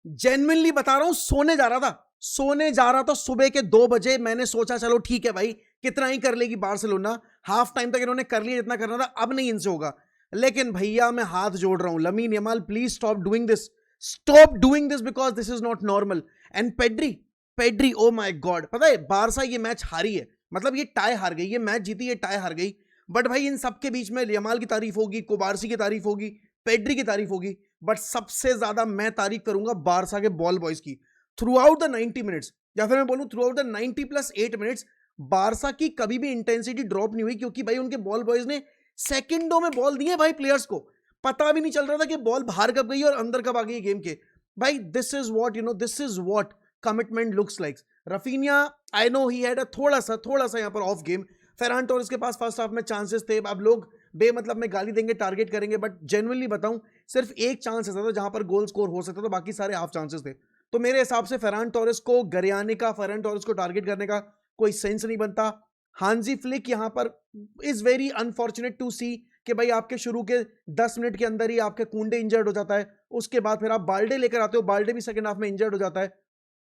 Genuinely बता रहा हूं, सोने जा रहा था सुबह के 2 बजे। मैंने सोचा चलो ठीक है भाई, कितना ही कर लेगी बार्सिलोना, हाफ टाइम तक इन्होंने कर लिया जितना करना था, अब नहीं इनसे होगा। लेकिन भैया मैं हाथ जोड़ रहा हूं, lamin Yamal please stop doing this, stop doing this, because this is not normal. And Pedri, Pedri oh my God, पता है बारसा ये मैच हारी है, मतलब ये टाई हार गई, ये मैच जीती, ये टाई हार गई। बट भाई इन सबके बीच में यमाल की तारीफ होगी, कुबारसी की तारीफ होगी, पेड्री की तारीफ होगी, बट सबसे ज्यादा मैं तारीफ करूंगा बारसा के बॉल बॉयज की। थ्रू आउट द 90 मिनट्स, या फिर मैं बोलूं through out the 90+8 minutes, Barça की कभी भी इंटेंसिटी ड्रॉप नहीं हुई, क्योंकि भाई उनके बॉल बॉयज ने सेकंडों में बॉल दिए भाई प्लेयर्स को, पता भी नहीं चल रहा था कि बॉल बाहर कब गई और अंदर कब आ गई गेम के। भाई this is what, this is what commitment looks like. Raphinha, I know he had a थोड़ा सा यहाँ पर ऑफ गेम। फेरान टोरेस के पास फर्स्ट हाफ में चांसेस थे, अब लोग बेमतलब में गाली देंगे, टारगेट करेंगे, बट जेन्युइनली बताऊं सिर्फ एक चांस ऐसा था जहां पर गोल स्कोर हो सकता था, बाकी सारे हाफ चांसेस थे। तो मेरे हिसाब से फेरान टोरेस को गरियाने का, फेरान टोरेस को टारगेट करने का कोई सेंस नहीं बनता। हांजी फ्लिक यहां पर इज वेरी अनफॉर्चुनेट टू सी कि भाई आपके शुरू के 10 मिनट के अंदर ही आपके कुंडे इंजर्ड हो जाता है, उसके बाद फिर आप बाल्डे लेकर आते हो, बाल्डे भी सेकंड हाफ में इंजर्ड हो जाता है,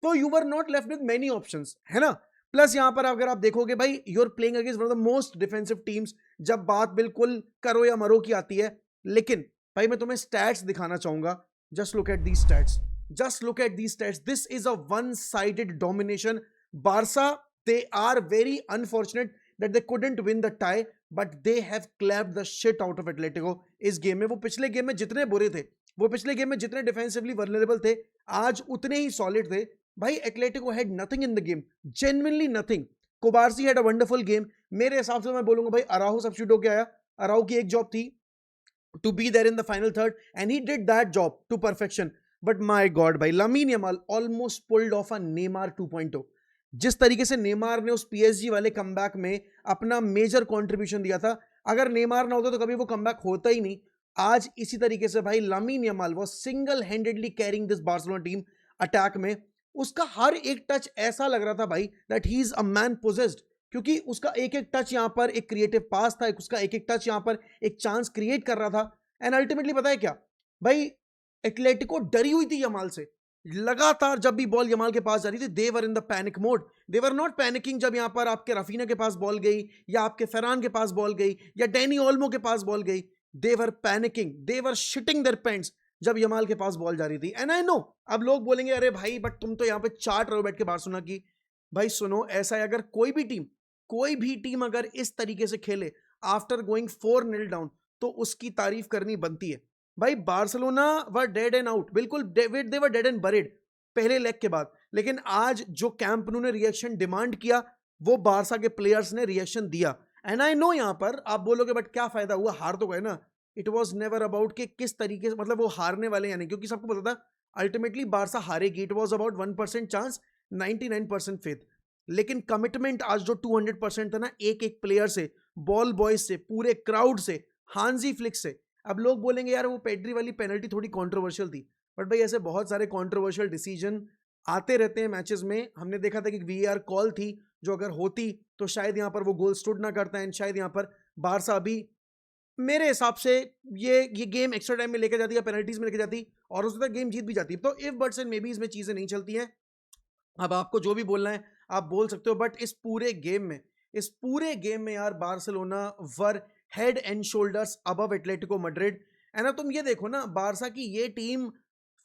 तो you were not left with many options, है ना। प्लस यहां पर अगर आप देखोगे भाई, you are playing against one of the most defensive teams, जब बात बिल्कुल करो या मरो की आती है। लेकिन भाई मैं तुम्हें स्टैट्स दिखाना चाहूंगा, just look at the stats, just look at the stats, this is a one sided domination. Barça, they are very unfortunate that they couldn't win the tie, but they have clapped the shit out of Atletico इस game में। वो पिछले game में जितने बुरे थे, वो पिछले गेम में जितने डिफेंसिवली वर्नरेबल थे, आज उतने ही सॉलिड थे। भाई Atletico had nothing in the game, genuinely nothing. कुबारसी had a wonderful game. मेरे हिसाब से मैं बोलूंगा भाई अराहो सब्स्टिट्यूट होके आया, अराहो की एक जॉब थी to be there in the final third, and he did that job to perfection. But my God, भाई Lamine Yamal almost pulled off a Neymar 2.0। जिस तरीके से नेमार ने उस पीएसजी वाले कमबैक में अपना मेजर कंट्रीब्यूशन दिया था, अगर नेमार ना होता तो कभी वो कमबैक होता ही नहीं। आज इसी तरीके से भाई लामीन Yamal was single handedly carrying this Barcelona team attack में। उसका हर एक टच ऐसा लग रहा था भाई that he is a man possessed, क्योंकि उसका एक एक टच यहां पर एक क्रिएटिव पास था, उसका एक एक टच यहां पर एक चांस क्रिएट कर रहा था। एंड अल्टीमेटली पता है क्या भाई, एटलेटिको डरी हुई थी यमाल से। लगातार जब भी बॉल यमाल के पास जा रही थी, they were in the panic mode. They were not panicking जब यहां पर आपके रफीना के पास बॉल गई, या आपके फरहान के पास बॉल गई, या डैनी ओल्मो के पास बॉल गई। They were panicking, they were shitting their pants जब यमाल के पास बॉल जा रही थी। एंड आई नो अब लोग बोलेंगे अरे भाई बट तुम तो यहां पे चाट रहे हो बैठ के बार्सिलोना की। भाई सुनो, ऐसा है अगर कोई भी टीम अगर इस तरीके से खेले आफ्टर गोइंग 4-0 डाउन, तो उसकी तारीफ करनी बनती है। भाई Barcelona were dead and out, बिल्कुल दे वर डेड एंड बरीड पहले लेग के बाद। लेकिन आज जो कैंप नू ने रिएक्शन डिमांड किया, वो बारसा के प्लेयर्स ने रिएक्शन दिया। एंड आई नो यहां पर आप बोलोगे बट क्या फायदा हुआ, हार तो गए ना। इट वॉज नेवर अबाउट कि किस तरीके से, मतलब वो हारने वाले या नहीं, क्योंकि सबको पता था अल्टीमेटली बारसा हारेगी। It was about 1% chance, 99% faith. लेकिन कमिटमेंट आज जो 200% था ना, एक एक प्लेयर से, बॉल बॉयज से, पूरे क्राउड से, हांजी फ्लिक से। अब लोग बोलेंगे यार वो पेड्री वाली पेनल्टी थोड़ी कंट्रोवर्शियल थी, बट भाई ऐसे बहुत सारे कंट्रोवर्शियल डिसीजन आते रहते हैं मैचेस में। हमने देखा था कि वीआर कॉल थी जो अगर होती तो शायद यहां पर वो गोल स्टूड ना करता, एंड शायद यहां पर बारसा अभी मेरे हिसाब से ये गेम एक्स्ट्रा टाइम में लेकर जाती है, पेनल्टीज में लेकर जाती, और उसके बाद गेम जीत भी जाती। तो if buts and maybe इसमें चीजें नहीं चलती हैं। अब आपको जो भी बोलना है आप बोल सकते हो, बट इस पूरे गेम में यार Barcelona were head and shoulders above Atletico Madrid. है ना, तुम ये देखो ना, बारसा की ये टीम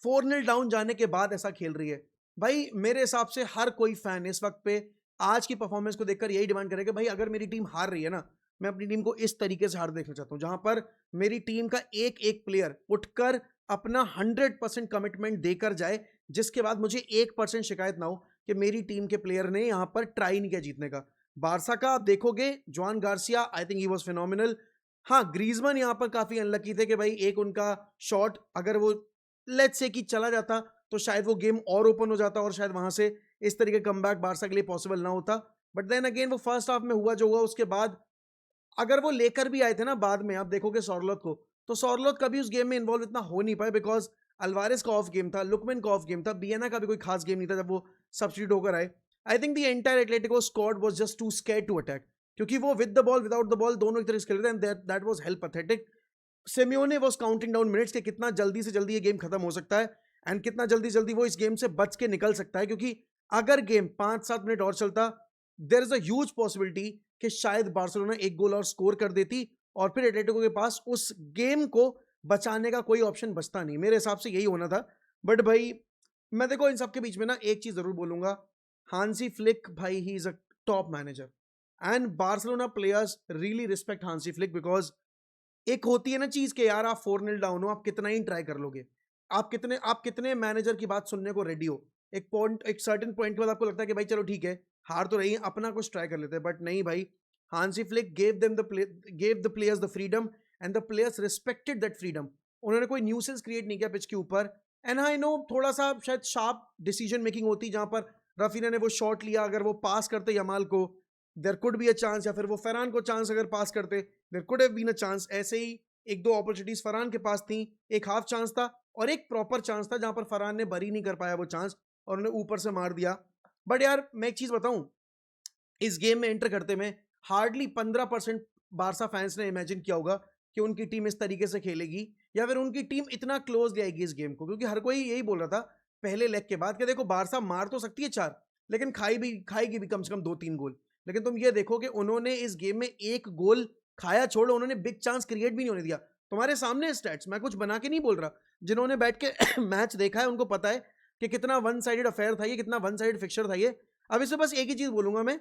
4-0 डाउन जाने के बाद ऐसा खेल रही है। भाई मेरे हिसाब से हर कोई फैन इस वक्त पे आज की परफॉर्मेंस को देखकर यही डिमांड करेगा भाई अगर मेरी टीम हार रही है ना, मैं अपनी टीम को इस तरीके से हार देखना चाहता हूं, जहां पर मेरी टीम का एक एक प्लेयर उठकर अपना 100% कमिटमेंट देकर जाए, जिसके बाद मुझे 1% शिकायत ना हो कि मेरी टीम के प्लेयर ने यहां पर ट्राई नहीं किया जीतने का। बारसा का आप देखोगे, John Garcia I think he was phenomenal. हाँ, ग्रीजमैन यहां पर काफी अनलकी थे कि भाई एक उनका शॉट अगर वो लेट्स से कि चला जाता तो शायद वो गेम और ओपन हो जाता और शायद वहां से इस तरीके कमबैक बारसा के लिए पॉसिबल ना होता। बट देन अगेन वो फर्स्ट हाफ में हुआ जो हुआ, उसके बाद अगर वो लेकर भी आए थे ना बाद में, आप देखोगे सॉर्लोथ को, तो सॉर्लोथ कभी उस गेम में इन्वॉल्व इतना हो नहीं पाए, बिकॉज अल्वारेस का ऑफ गेम था, लुकमैन का ऑफ गेम था, बियना का भी कोई खास गेम नहीं था जब वो सब्स्टिट्यूट होकर आए। I think the entire Atletico squad was just too scared to attack, क्योंकि वो with the ball without the ball दोनों एक तरह से खेल रहे थे, and that was help pathetic. Simeone was counting down minutes के कितना जल्दी से जल्दी ये गेम खत्म हो सकता है। एंड कितना जल्दी जल्दी वो इस गेम से बच के निकल सकता है, क्योंकि अगर गेम 5-7 मिनट और चलता, there is a huge possibility कि शायद बार्सिलोना एक गोल और स्कोर कर देती और फिर एटलेटिको के पास उस गेम को बचाने का कोई ऑप्शन बचता नहीं। मेरे हिसाब से यही होना था। बट भाई मैं देखो इन सबके बीच में ना एक चीज जरूर बोलूंगा, हांसी फ्लिक भाई he is a top manager and Barcelona players really respect Hansi Flick, because एक होती है ना चीज के यार आप 4-0 डाउन हो, आप कितना ही ट्राई कर लोगे, आप कितने मैनेजर की बात सुनने को रेडी हो, एक सर्टेन पॉइंट के बाद आपको लगता है कि भाई चलो ठीक है हार तो रही है, अपना कुछ ट्राई कर लेते हैं। बट नहीं भाई, Hansi Flick gave the players the freedom and the players respected that freedom. उन्होंने कोई न्यूसेंस क्रिएट नहीं किया पिच के ऊपर। एंड आई नो थोड़ा सा शायद शार्प डिसीजन मेकिंग होती जहां पर रफीना ने वो शॉट लिया, अगर वो पास करते यमाल को there could be a chance, या फिर वो फरहान को चांस अगर पास करते there could have been a chance. ऐसे ही एक दो अपॉर्चुनिटीज फरहान के पास थी, एक हाफ चांस था और एक प्रॉपर चांस था जहां पर फरहान ने बरी नहीं कर पाया वो चांस और उन्हें ऊपर से मार दिया। बट यार मैं एक चीज बताऊं, इस गेम में एंटर करते में हार्डली 15% बारसा फैंस ने इमेजिन किया होगा कि उनकी टीम इस तरीके से खेलेगी या फिर उनकी टीम इतना क्लोज जाएगी इस गेम को, क्योंकि हर कोई यही बोल रहा था पहले लेग के बाद कि देखो बारसा मार तो सकती है 4, लेकिन खाएगी भी कम से कम 2-3 गोल। लेकिन तुम ये देखो कि उन्होंने इस गेम में एक गोल खाया छोड़ो, उन्होंने बिग चांस क्रिएट भी नहीं होने दिया। तुम्हारे सामने स्टैट्स, मैं कुछ बना के नहीं बोल रहा, जिन्होंने बैठ के मैच देखा है उनको पता है कि कितना वन साइडेड अफेयर था ये, कितना वन साइडेड फिक्चर था ये। अब इससे बस एक ही चीज बोलूंगा मैं,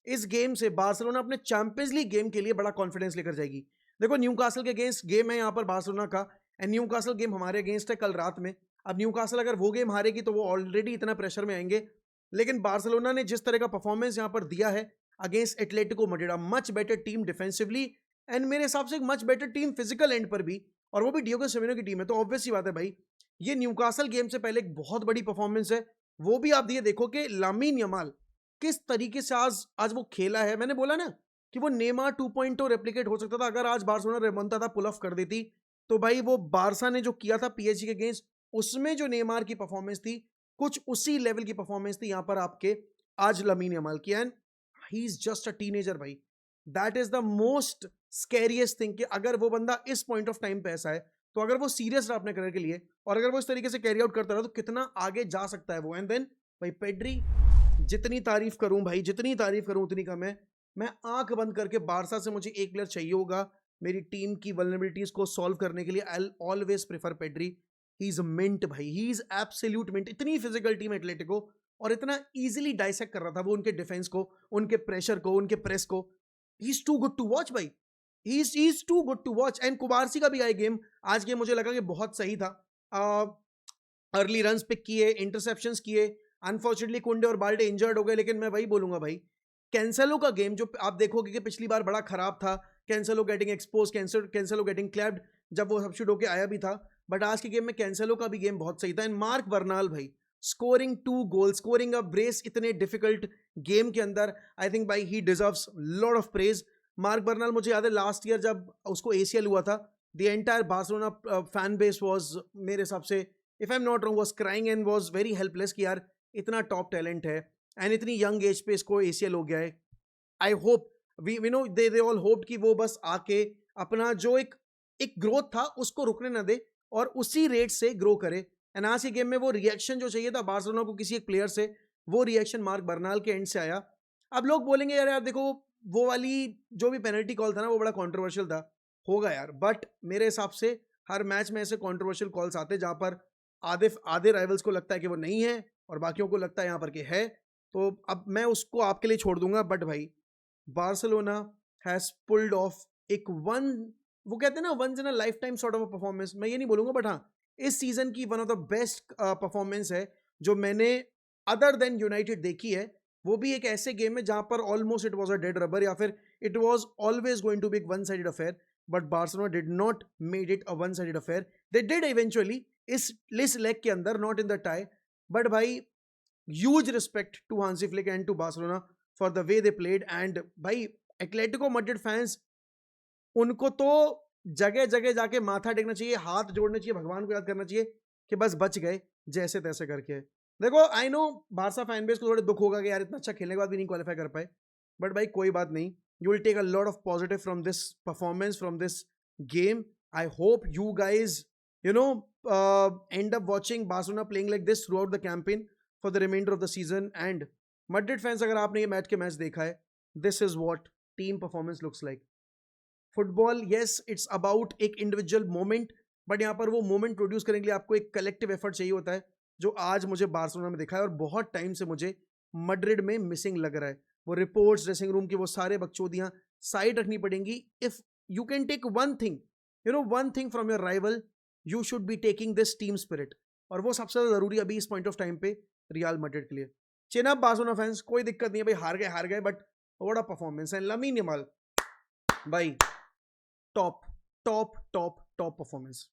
इस गेम से बार्सिलोना अपने चैंपियंस लीग गेम के लिए बड़ा कॉन्फिडेंस लेकर जाएगी। देखो न्यूकासल के अगेंस्ट गेम है यहाँ पर बार्सिलोना का, एंड न्यूकासल गेम हमारे अगेंस्ट है कल रात में। अब न्यूकासल अगर वो गेम हारेगी तो वो ऑलरेडी इतना प्रेशर में आएंगे, लेकिन बार्सिलोना ने जिस तरह का परफॉर्मेंस यहाँ पर दिया है against Atletico Madrid, much better team defensively and मेरे हिसाब से एक much better team physical and पर भी, और वो भी डियोगो सिमेनो की टीम है, तो ऑब्वियस सी बात है भाई ये न्यूकासल गेम से पहले एक बहुत बड़ी परफॉर्मेंस है। वो भी आप ये देखो कि लामीन यमाल किस तरीके से आज वो खेला है। मैंने बोला ना कि वो नेमार 2.0 रेप्लिकेट हो सकता था अगर आज बार्सिलोना रेमोंटाडा था पुल ऑफ कर देती। तो भाई वो बारसा ने जो किया था पीएसजी के अगेंस्ट, उसमें जो नेमार की परफॉर्मेंस थी कुछ उसी लेवल की परफॉर्मेंस थी यहाँ पर आपके आज लामीन यमाल की। And he is just a teenager भाई, that is the most scariest thing कि अगर वो बंदा इस पॉइंट ऑफ टाइम पे ऐसा है, तो अगर वो सीरियस रहा अपने करियर के लिए और अगर वो इस तरीके से कैरी आउट करता रहा तो कितना आगे जा सकता है वो। एंड देन भाई पेड्री, जितनी तारीफ करूं भाई, जितनी तारीफ करूं उतनी कम है। मैं आंख बंद करके बारसा से मुझे एक प्लेयर चाहिए होगा मेरी टीम की वल्नरेबिलिटीज को सॉल्व करने के लिए, I always prefer Pedri. He is mint भाई, ही इज एब्सोल्यूट मिंट। इतनी फिजिकल टीम एटलेटिको और इतना इजीली डाइसेक्ट कर रहा था वो उनके डिफेंस को, उनके प्रेशर को, उनके प्रेस को। He is too good to watch भाई, he is too good to watch. And Cubarsi का भी आई गेम, आज गेम मुझे लगा कि बहुत सही था। अर्ली रन्स पिक किए, इंटरसेप्शंस किए। अनफॉर्चुनेटली कुंडे और बाल्डे इंजर्ड हो गए, लेकिन मैं वही बोलूंगा भाई कैंसेलो का गेम जो आप देखोगे कि पिछली बार बड़ा खराब था, Cancelo getting expose, Cancelo getting clapped जब वो सबशूट होके आया भी था। बट आज के गेम में कैंसेलो का भी गेम बहुत सही था। एंड मार्क बर्नाल भाई scoring 2 goal, scoring a brace इतने डिफिकल्ट गेम के अंदर, आई थिंक भाई ही deserves lot of praise. Mark Bernal मुझे याद है लास्ट ईयर जब उसको एसीएल हुआ था, the entire Barcelona fan base was मेरे हिसाब से, if I am not wrong, was crying and was very helpless कि यार इतना टॉप टैलेंट है एंड इतनी यंग एज पे इसको एसीएल हो गया है। I hope we know they all hope कि वो बस आके अपना जो एक ग्रोथ था उसको रुकने ना दे और उसी रेट से ग्रो करे। एंड आज के गेम में वो रिएक्शन जो चाहिए था बार्सिलोना को किसी एक प्लेयर से, वो रिएक्शन मार्क बर्नाल के एंड से आया। अब लोग बोलेंगे यार यार देखो वो वाली जो भी पेनल्टी कॉल था ना वो बड़ा कॉन्ट्रोवर्शियल था, होगा यार, बट मेरे हिसाब से हर मैच में ऐसे कॉन्ट्रोवर्शियल कॉल्स आते जहां पर आधे आधे राइवल्स को लगता है कि वो नहीं है और बाकियों को लगता है यहाँ पर कि है। तो अब मैं उसको आपके लिए छोड़ दूंगा। बट भाई बार्सिलोना हैज पुल्ड ऑफ एक वो कहते हैं ना once in a lifetime sort of performance, मैं ये नहीं बोलूंगा बट हाँ इस सीजन की one of the best performance है जो मैंने अदर देन यूनाइटेड देखी है। वो भी एक ऐसे गेम है जहां पर almost it was a dead rubber या फिर it was always going to be one sided affair, but Barcelona did not made it a one sided affair. They did eventually इस लेग के अंदर, not in the tie. But भाई huge respect to Hansi Flick and to Barcelona for the way they played. And भाई Atletico Madrid fans, उनको तो जगह जगह जाके माथा टेकना चाहिए, हाथ जोड़ने चाहिए, भगवान को याद करना चाहिए कि बस बच गए जैसे तैसे करके। देखो I know Barça fan base को थोड़े दुख होगा कि यार इतना अच्छा खेलने के बाद भी नहीं क्वालिफाई कर पाए, बट भाई कोई बात नहीं, you will take a lot of positive from this performance, from this game. I hope you guys you know, end up watching Barcelona playing like this throughout the campaign for the remainder of the season. And Madrid fans, अगर आपने ये match देखा है, this is what team performance looks like. Football, yes, it's about एक individual moment, but यहाँ पर वो moment produce करने के लिए आपको एक कलेक्टिव एफर्ट चाहिए होता है, जो आज मुझे बार्सिलोना में दिखा है और बहुत टाइम से मुझे मैड्रिड में मिसिंग लग रहा है. वो रिपोर्ट्स, ड्रेसिंग रूम की वो सारे बकचोदियां साइड रखनी पड़ेंगी. If you can take one thing, one thing from your rival, you should be taking this team spirit. और वो सबसे ज्यादा जरूरी अभी इस पॉइंट ऑफ टाइम पे रियल मैड्रिड के लिए. चिन अप बार्सिलोना फैंस, कोई दिक्कत नहीं है भाई, हार गए, but what a performance. And Lamine Yamal भाई, top top top top performance.